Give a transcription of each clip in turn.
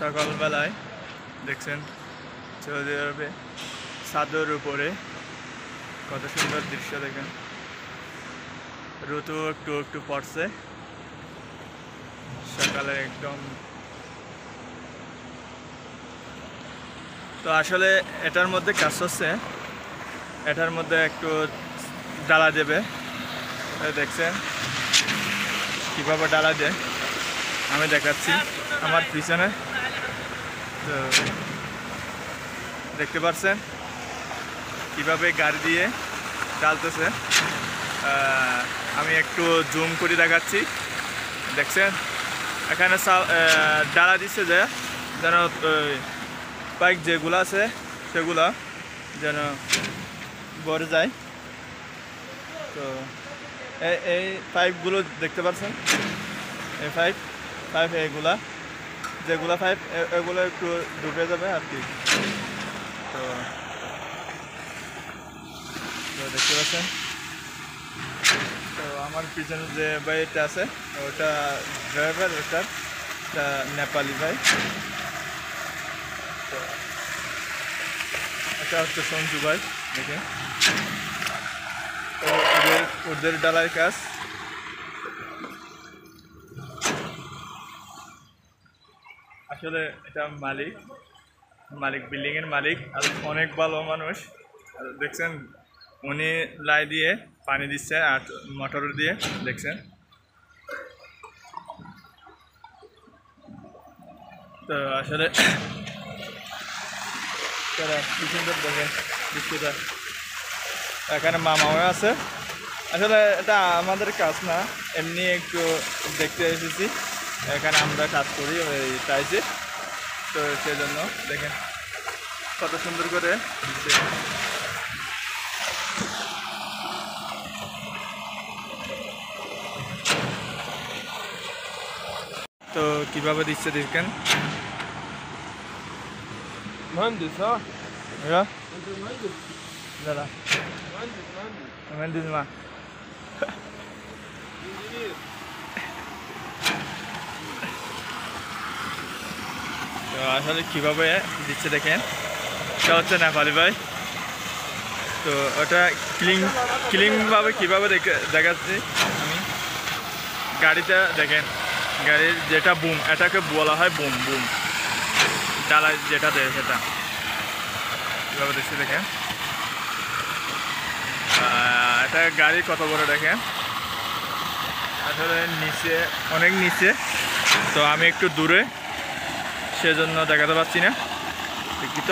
সকালবেলায় দেখছেন সৌদি আরবে ছাদের উপরে কত সুন্দর দৃশ্য দেখেন। ঋতু একটু একটু পড়ছে সকালে একদম। তো আসলে এটার মধ্যে কাজ হচ্ছে, এটার মধ্যে একটু ডালা দেবে। দেখছেন কীভাবে ডালা দেয় আমি দেখাচ্ছি আমার পিছনে। তো দেখতে পাচ্ছেন কীভাবে গাড়ি দিয়ে ডালতেছে। আমি একটু জুম করে দেখাচ্ছি। দেখছেন এখানে ডালা দিচ্ছে যে যেন পাইপ যেগুলো আছে সেগুলো যেন ভরে যায়। তো এই পাইপগুলো দেখতে পাচ্ছেন, এই পাইপ এইগুলা যেগুলো পাইপ এগুলো একটু ঢুকে যাবে আর কি। তো দেখতে পাচ্ছেন। তো আমার পিছনে যে ভাইটা আছে ওটা ড্রাইভার, ওটা নেপালি ভাই। তো এটা হচ্ছে সঞ্জু ভাই। দেখে তো ওদের ডালাই কাজ। আসলে এটা মালিক বিল্ডিংয়ের মালিক আর অনেক ভালো মানুষ। দেখছেন উনি লাই দিয়ে পানি দিচ্ছে আর মোটর দিয়ে। দেখছেন তো আসলে কি সুন্দর দেখেন দৃশ্যটা। এখানে মামাও আছে। আসলে এটা আমাদের কাজ না, এমনি একটু দেখতে এসেছি। এখানে আমরা কাজ করি ওই টাইসে। তো সেজন্য দেখেন কত সুন্দর করে দিচ্ছে। তো কিভাবে দিচ্ছে দেখেন। مهندس ها؟ ايوه انت مهندس؟ لا لا مهندس مهندس ما انجينير. তো আসলে কিভাবে দিচ্ছে দেখেন। এটা হচ্ছে নেপালি ভাই। তো ওটা ক্লিনভাবে কীভাবে দেখাচ্ছি আমি। গাড়িটা দেখেন, গাড়ির যেটা বুম, এটাকে বলা হয় বুম। ডালায় যেটা দেয় সেটা কীভাবে দিচ্ছে দেখেন। এটা গাড়ি কত বড় দেখেন, আসলে নিচে অনেক নিচে। তো আমি একটু দূরে সেজন্য দেখাতে পারছি না, দুঃখিত।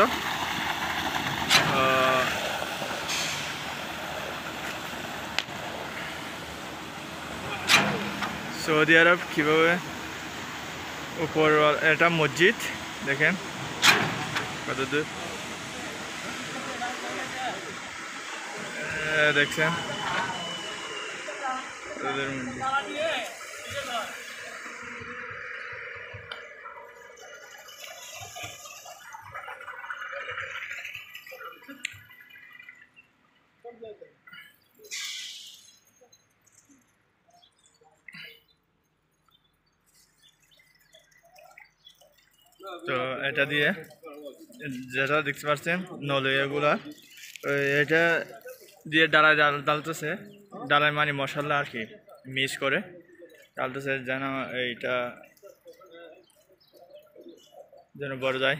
সৌদি আরব কীভাবে উপর, এটা মসজিদ দেখেন কত দূর দেখছেন ওদের মসজিদ। তো এটা দিয়ে যেটা দেখতে পাচ্ছেন নলিয়াগুলা এটা দিয়ে ডালায় ডালতেছে। ডালায় মানে মশলা আর কি মিক্স করে ডালতেছে যেন এইটা যেন বড় যায়।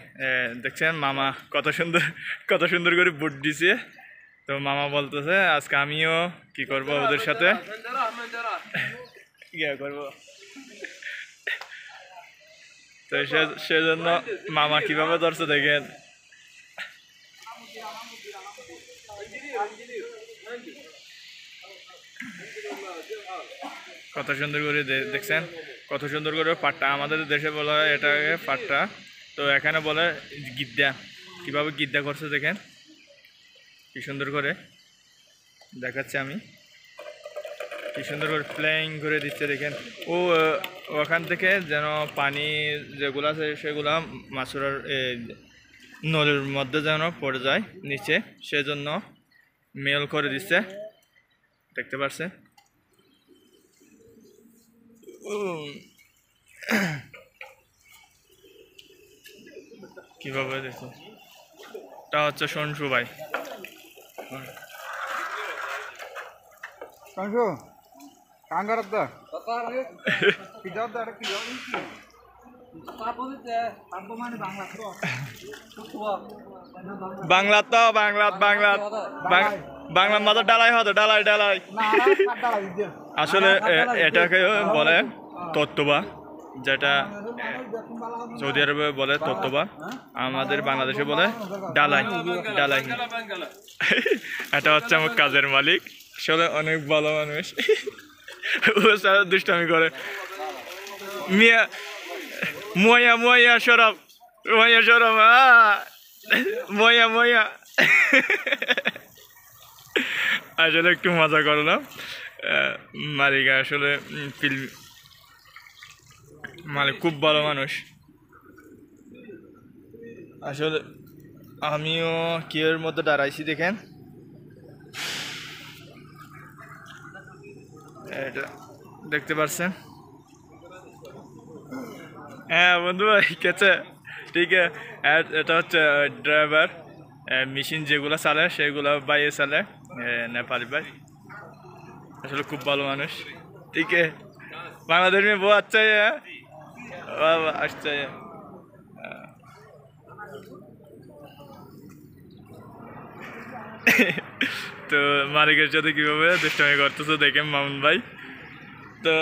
দেখছেন মামা কত সুন্দর করে বুট দিছে। তো মামা বলতেছে আজকে আমিও কি করব ওদের সাথে ইয়া করবো। তো সেজন্য মামা কিভাবে ধরছে দেখেন। কত সুন্দর করে দেখছেন, কত সুন্দর করে পাট্টা। আমাদের দেশে বলা হয় এটাকে পাট্টা, তো এখানে বলে গিদ্দা। কিভাবে গিদ্দা করছে দেখেন, কি সুন্দর করে দেখাচ্ছে আমি। কি সুন্দর করে প্লেইং করে দিচ্ছে দেখেন। ওখান থেকে যেন পানি যেগুলো আছে সেগুলা মাছুরার নদীর মধ্যে যেন পড়ে যায় নিচে, সেজন্য মেল করে দিচ্ছে। দেখতে পাচ্ছেন কিভাবে দিচ্ছে। এটা হচ্ছে সন্সু ভাই। Kanjo, kangar da. Kijau da, kijau ini. Apa itu? Apa mana bangla tu? Bangla তো বাংলা বাংলা বাংলা মাঝে ডালাই হতো ডালাই ডালাই। Nara, kada lah itu. আসলে এটাকে বলে তত্ত্ববা, যেটা সৌদি আরবে বলে তত্ত্ববা, আমাদের বাংলাদেশে বলে ডালাই ডালাই। এটা হচ্ছে আমার কাজের মালিক, আসলে অনেক ভালো মানুষ। ও সারা দুষ্টামি করে। মিয়া ময়া ময়া সরব ময়া সরব ময়া ময়া। আসলে একটু মজা করলাম। মালিক আসলে ফিল্ম মালিক খুব ভালো মানুষ। আসলে আমিও কিয়ের মধ্যে দাঁড়াইছি দেখেন, এটা দেখতে পাচ্ছেন। হ্যাঁ বন্ধু ভাই কেছে ঠিক আছে। এটা হচ্ছে ড্রাইভার, মেশিন যেগুলো চালে সেগুলো বাইরে চালে, নেপালি ভাই। আসলে খুব ভালো মানুষ। ঠিক আছে, বাংলাদেশ में वो अच्छा है, अच्छा है। তো মালিকের সাথে কিভাবে দুষ্টামি করতেছে দেখেন মামুন ভাই। তো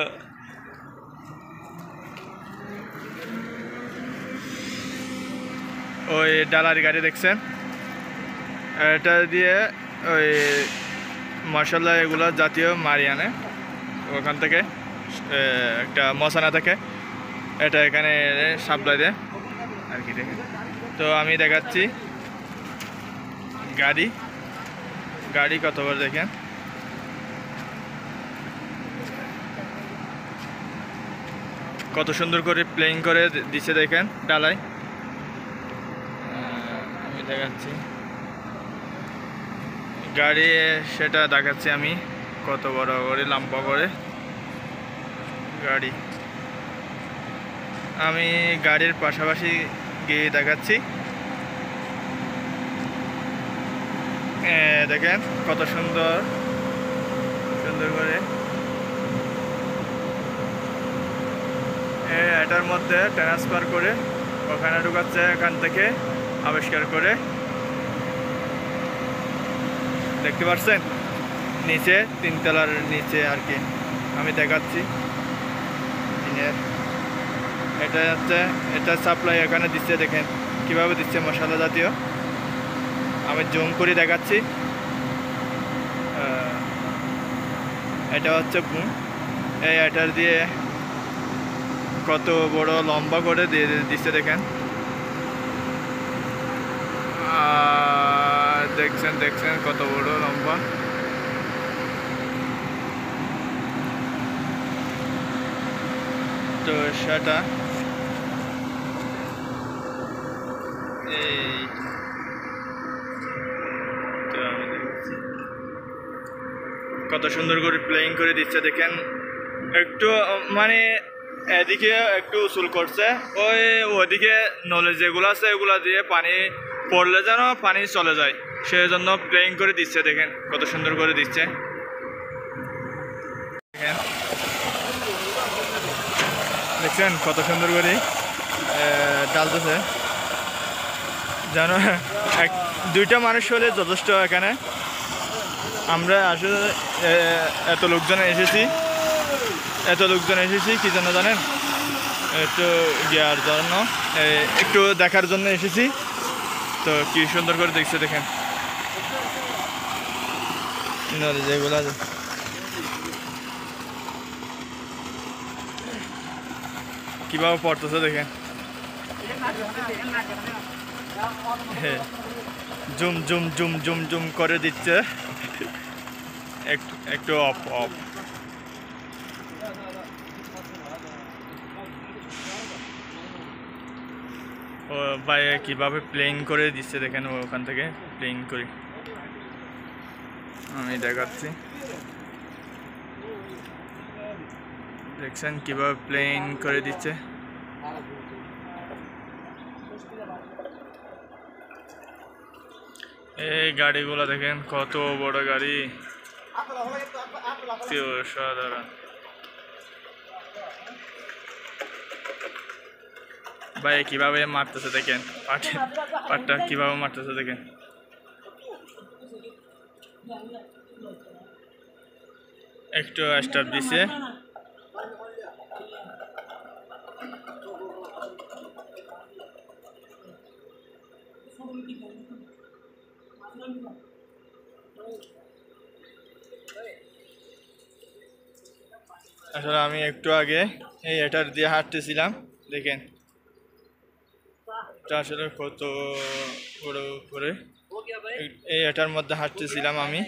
ওই ডালার গাড়ি দেখছেন, এটা দিয়ে ওই মশলা এগুলো জাতীয় মারি আনে ওখান থেকে, একটা মশানা থেকে এটা এখানে সাপ্লাই দেয় আর কি। দেখেন তো আমি দেখাচ্ছি গাড়ি গাড়ি কতবার দেখেন। কত সুন্দর করে প্লেইং করে দিচ্ছে দেখেন ডালাই। আমি দেখাচ্ছি গাড়ি, সেটা দেখাচ্ছি আমি কত বড় করে লম্বা করে গাড়ি। আমি গাড়ির পাশাপাশি গিয়ে দেখাচ্ছি, দেখেন কত সুন্দর সুন্দর করে এটার মধ্যে ট্রান্সফার করে ওখানে ঢুকাচ্ছে, এখান থেকে আবিষ্কার করে। দেখতে পাচ্ছেন নিচে, তিনতলার নিচে আর কি আমি দেখাচ্ছি। এটা হচ্ছে, এটা সাপ্লাই এখানে দিচ্ছে, দেখেন কিভাবে দিচ্ছে মশলা জাতীয়। আমি জুম করে দেখাচ্ছি। এটা হচ্ছে বুম, এই এটার দিয়ে কত বড় লম্বা করে দিয়ে দিচ্ছে দেখেন। দেখছেন দেখছেন কত বড় লম্বা। তো সেটা এই তো আমি দেখছি কত সুন্দর করে প্লেইং করে দিচ্ছে দেখেন। একটু মানে এদিকে একটু উসুল করছে, ওইদিকে নলে যেগুলো আছে এগুলো দিয়ে পানি পড়লে যেন পানি চলে যায়, সেই জন্য প্লেইং করে দিচ্ছে দেখেন কত সুন্দর করে দিচ্ছে। দেখছেন কত সুন্দর করে ডালতেছে, যেন দুইটা মানুষ হলে যথেষ্ট। এখানে আমরা আসলে এত লোকজন এসেছি কি জন্য জানেন? একটু গিয়ার জন্য, একটু দেখার জন্য এসেছি। তো কি সুন্দর করে দেখছে দেখেন যেগুলো কিভাবে পড়তেছে দেখেন। হ্যাঁ zoom zoom zoom zoom zoom করে দিচ্ছে, একটু অফ অফ। ও ভাই কীভাবে প্লেইং করে দিচ্ছে দেখেন, ওখান থেকে প্লেইং করি আমি দেখাচ্ছি। দেখছেন কীভাবে প্লেইং করে দিচ্ছে। এই গাড়িগুলো দেখেন কত বড় গাড়ি, কি অসাধারণ। ভাই কিভাবে মারতেছে দেখেন, পাটটা কিভাবে মারতেছে দেখেন। একটু স্টার্ট দিছে, আসলে আমি একটু আগে এই এটার দিয়ে হাঁটতেছিলাম দেখেন, এটা আসলে কত বড় করে এই এটার মধ্যে হাঁটতেছিলাম আমি,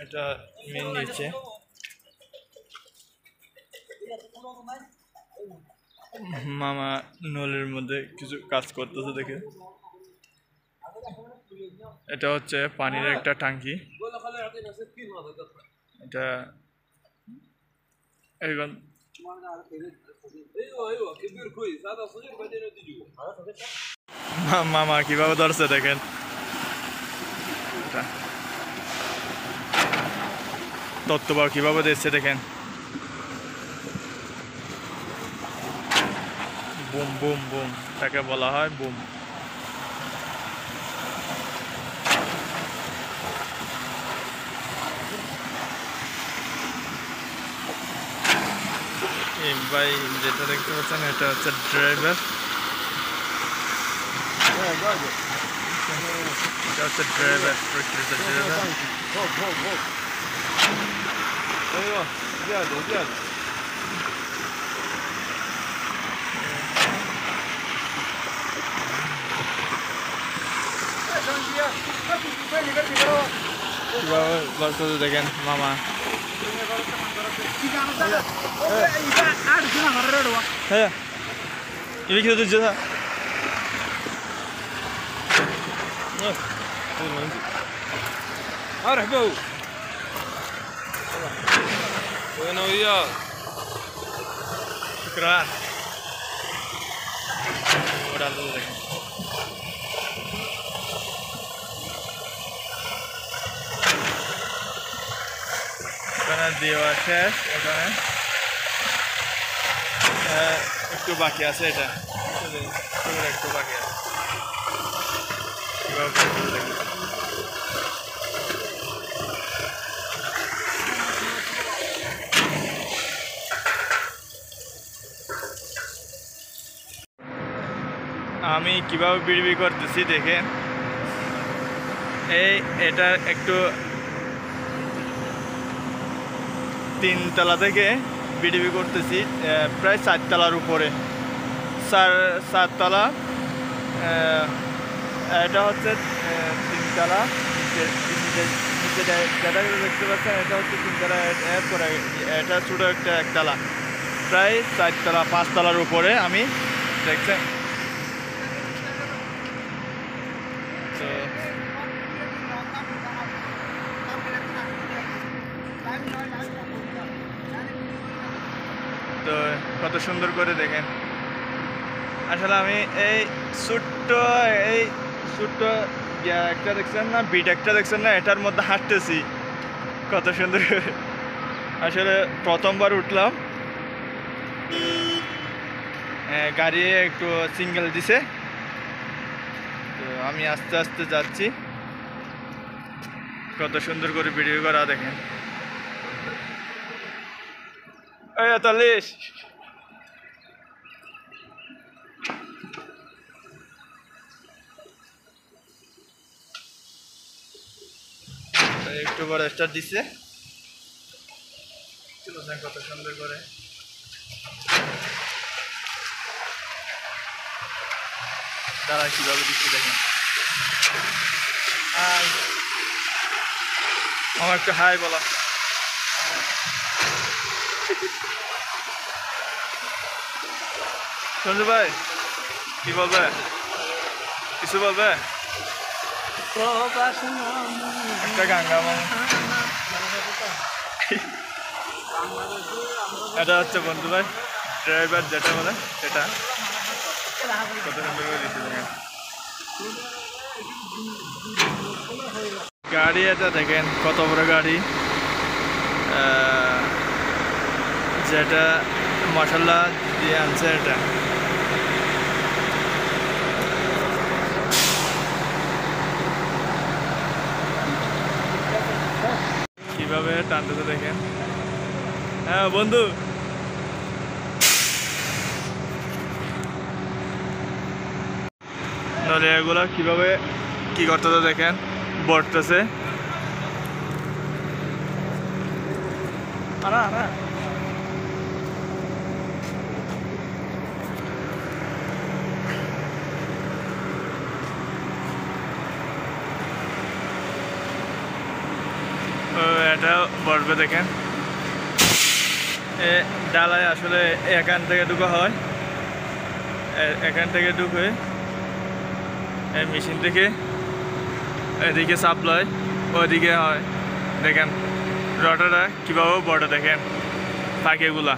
এটা মেন নিচে মামা নলের মধ্যে কিছু কাজ করতেছে দেখে। এটা হচ্ছে পানির একটা ট্যাঙ্কি, এটা এখন মামা কিভাবে ধরছে দেখেন, তত্ত্ববা কিভাবে দিচ্ছে দেখেন, বুম বুম বুম, তাকে বলা হয় বুম। এই ভাই যেটা দেখতে পাচ্ছেন এটা হচ্ছে ড্রাইভার, এটা হচ্ছে ড্রাইভার, প্রকৃত ড্রাইভার। ايوه زياده زياده কিভাবে করতেছে দেখেন মামা। হ্যাঁ ini kita tuh jasa. ارح بو وانا وياك Syukran. Udah dulu deh. Karena dewa শেষ এখানে একটু বাকি আছে, এটা একটু বাকি আছে। কিভাবে করতে দেখি। আমি কিভাবে বিড়বিড় করতেছি দেখেন, এটা একটু তিনতলা থেকে বিড়বিড় করতেছি, প্রায় 4 তলার উপরে, 4 তলা, এটা হচ্ছে 3 তলা, নিচে যেটা দেখতে পাচ্ছেন এটা হচ্ছে 3 তলা, এরপরে এটা ছোটো একটা 1 তলা, প্রায় 4 তলা 5 তলার উপরে আমি দেখছেন। তো কত সুন্দর করে দেখেন, আসলে আমি এই ছোট্ট একটা দেখছেন না, বিট একটা দেখছেন না, এটার মধ্যে হাঁটতেছি কত সুন্দর করে। আসলে প্রথমবার উঠলাম, গাড়ি একটু সিঙ্গেল দিছে, তো আমি আস্তে আস্তে যাচ্ছি, কত সুন্দর করে ভিডিও করা দেখেন। 40 একটু বড় স্টার্ট দিচ্ছে, কত সুন্দর করে তারা কিভাবে দিচ্ছে দেখেন। হাই, আমার একটু হাই বলা। সঞ্জু ভাই কি বলবে, কিছু বলবে? একটা গান গাও। এটা হচ্ছে বন্ধু ভাই ড্রাইভার যেটা বলে সেটা, কত সুন্দর করে দিচ্ছে দেখেন। গাড়ি এটা দেখেন কত বড় গাড়ি, যেটা মশলা দিয়ে আনছে এটা। কিভাবে টানতেছে দেখেন। হ্যাঁ বন্ধু, নাহলে এগুলো কিভাবে কি করতেছে দেখেন, বটতেছে। এটা বসবে দেখেন, ডালায় আসলে এখান থেকে ঢুকা হয়, এখান থেকে ঢুকে এই মেশিন থেকে এদিকে সাপ্লাই, ওইদিকে হয়। দেখেন রটারটা কীভাবে বড় দেখেন, পাখিগুলা।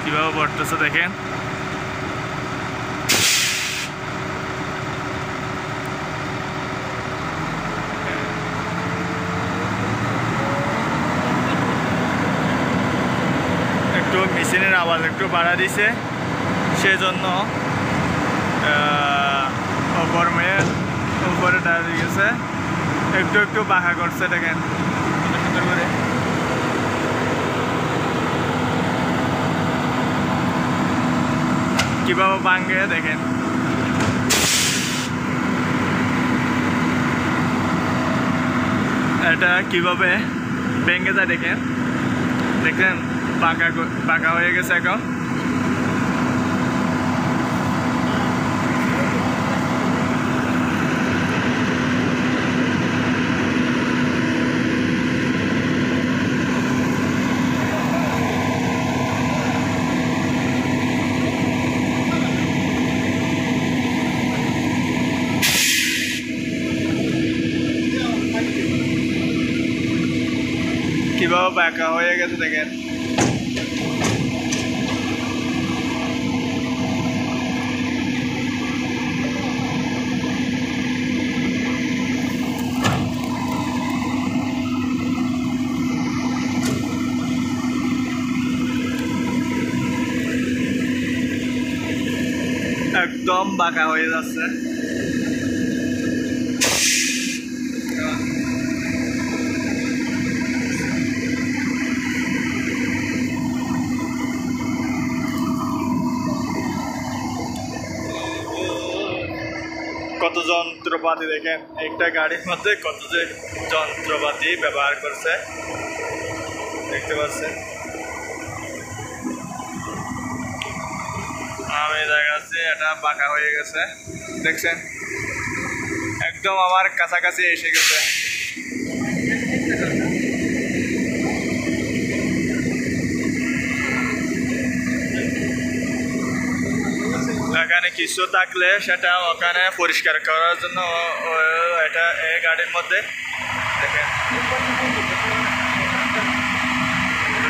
কীভাবে বড়তেছে দেখেন। একটু মেশিনের আওয়াজ একটু বাড়া দিছে, সেজন্য উপরে দাঁড়িয়ে গেছে, একটু একটু বাঁকা করছে দেখেন সুন্দর করে। কিভাবে ভাঙে দেখেন। এটা কিভাবে ভেঙে যায় দেখেন, দেখেন বাঁকা হয়ে গেছে এখন। কিভাবে বাঁকা হয়ে গেছে দেখেন। একদম বাঁকা হয়ে যাচ্ছে। কত যন্ত্রপাতি দেখেন, একটা গাড়ির মধ্যে কত যে যন্ত্রপাতি ব্যবহার করছে দেখতে পাচ্ছেন। আমি দেখাচ্ছি, এটা বাঁকা হয়ে গেছে দেখছেন, একদম আমার কাছাকাছি এসে গেছে। এখানে কিছু থাকলে সেটা ওখানে পরিষ্কার করার জন্য এটা এই গাড়ির মধ্যে দেখেন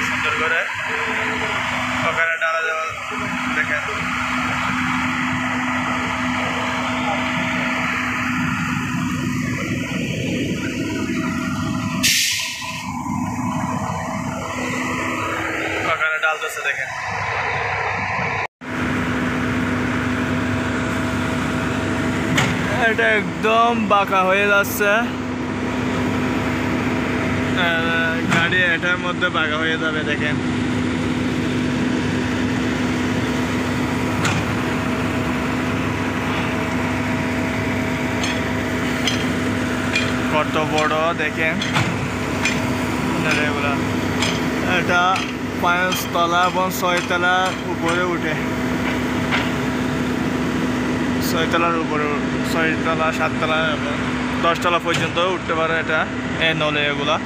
সুন্দর করে ওখানে ডালা দেওয়া দেখেন। ওখানে ডালতেছে দেখেন। এটা একদম বাঁকা হয়ে যাচ্ছে, গাড়ি এটার মধ্যে বাঁকা হয়ে যাবে দেখেন। কত বড় দেখেন এগুলা। এটা 5 তলা এবং 6 তলার উপরে উঠে, 6 তলার উপরে, 6 তলা 7 তলা এবং 10 তলা পর্যন্ত উঠতে পারে এটা এই নলে এগুলা।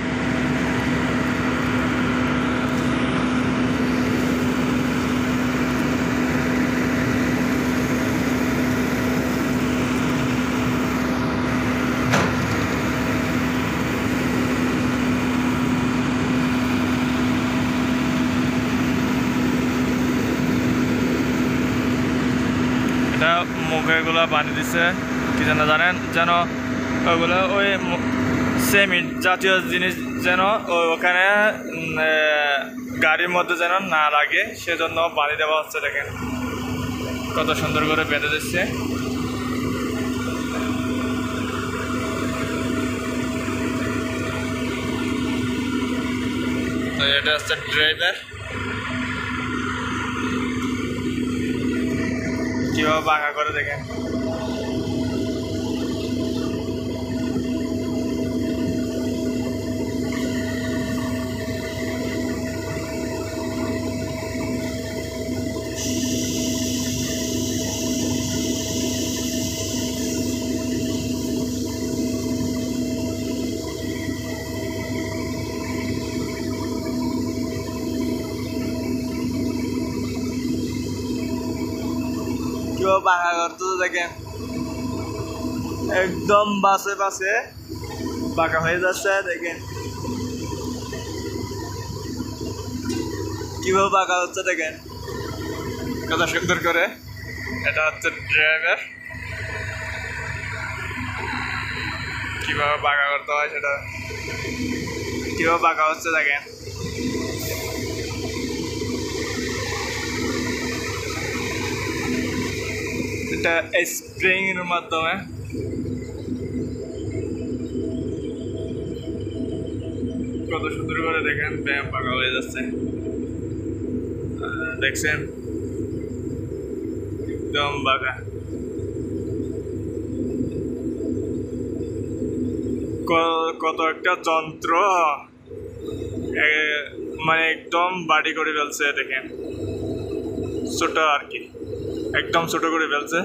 এটা মুখে এগুলো বানিয়ে দিচ্ছে কি যেন জানেন, যেন ওগুলো ওই সেমিট জাতীয় জিনিস যেন ওখানে গাড়ির মধ্যে যেন না লাগে সেজন্য বানিয়ে দেওয়া হচ্ছে। দেখেন কত সুন্দর করে বেঁধে দিচ্ছে। তো এটা হচ্ছে ড্রাইভার, কিভাবে বাঁকা করে দেখেন। কিভাবে বাঁকা করতে দেখেন, একদম বাসে বাসে বাঁকা হয়ে যাচ্ছে। দেখেন কিভাবে বাঁকা হচ্ছে, দেখেন কত সুন্দর করে। এটা হচ্ছে ড্রাইভার, কিভাবে বাঁকা করতে হয় সেটা কিভাবে বাঁকা হচ্ছে দেখেন। এটা স্প্রিং এর মাধ্যমে কত সুন্দর করে দেখেন ব্যায়াম পাকা হয়ে যাচ্ছে। দেখছেন একদম বাঁকা। কত একটা যন্ত্র মানে একদম বাড়ি করে ফেলছে। দেখেন ছোট আর কি, একদম ছোট করে ফেলছে।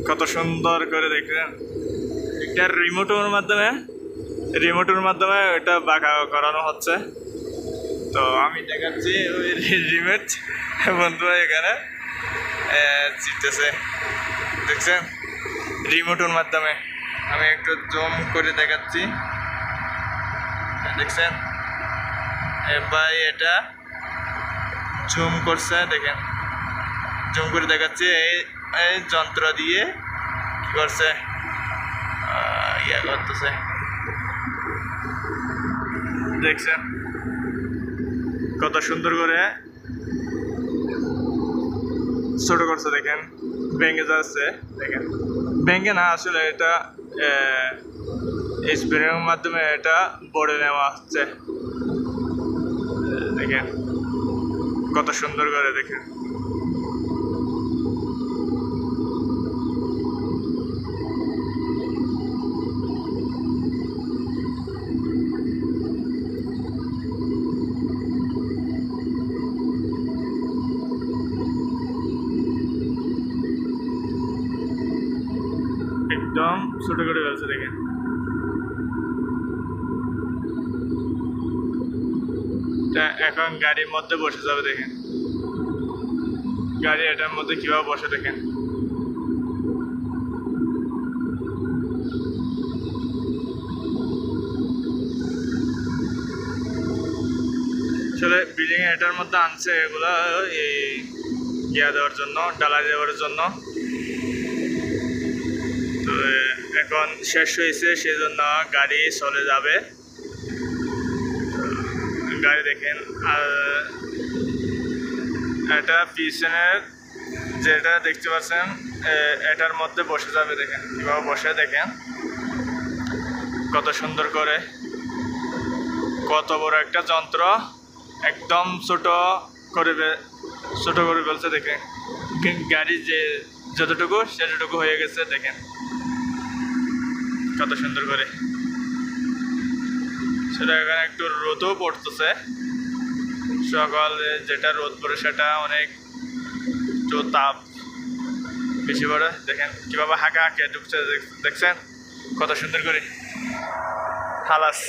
কত সুন্দর করে দেখেন। এটা রিমোটের মাধ্যমে এটা বাঁকা করানো হচ্ছে। তো আমি দেখাচ্ছি ওই রিমোট বন্ধুরা এখানে জিতেছে, দেখছেন রিমোটের মাধ্যমে। আমি একটু জুম করে দেখাচ্ছি, দেখছেন ভাই এটা জুম করছে। দেখেন জুম করে দেখাচ্ছি, এই যন্ত্র দিয়ে কি করছে, ইয়া করতেছে। দেখছেন কত সুন্দর করে ছোট করছে। দেখেন ভেঙে যাচ্ছে। দেখেন ভেঙে না, আসলে এটা স্প্রের মাধ্যমে এটা বড়ে নেওয়া হচ্ছে। দেখেন কত সুন্দর করে। দেখেন একদম ছোট করে ফেলছে। দেখেন এখন গাড়ির মধ্যে বসে যাবে। দেখেন গাড়ি এটার মধ্যে কিভাবে বসে। দেখেন আসলে বিল্ডিং এটার মধ্যে আনছে এগুলা এই ইয়া দেওয়ার জন্য, ডালা দেওয়ার জন্য। তো এখন শেষ হয়েছে, সেজন্য গাড়ি চলে যাবে। গাড়ি দেখেন, আর এটা পিছনের যেটা দেখতে পাচ্ছেন এটার মধ্যে বসে যাবে। দেখেন কিভাবে বসে। দেখেন কত সুন্দর করে, কত বড় একটা যন্ত্র একদম ছোট করে ফেলছে। দেখেন গাড়ি যে যতটুকু সেতটুকু হয়ে গেছে। দেখেন কত সুন্দর করে। সেটা এখানে একটু রোদও পড়তেছে, সকালে যেটা রোদ পড়ে সেটা অনেক তাপ বেশি পড়ে। দেখেন কিভাবে হাঁকা হাঁকে ঢুকছে। দেখছেন কত সুন্দর করে। হালাস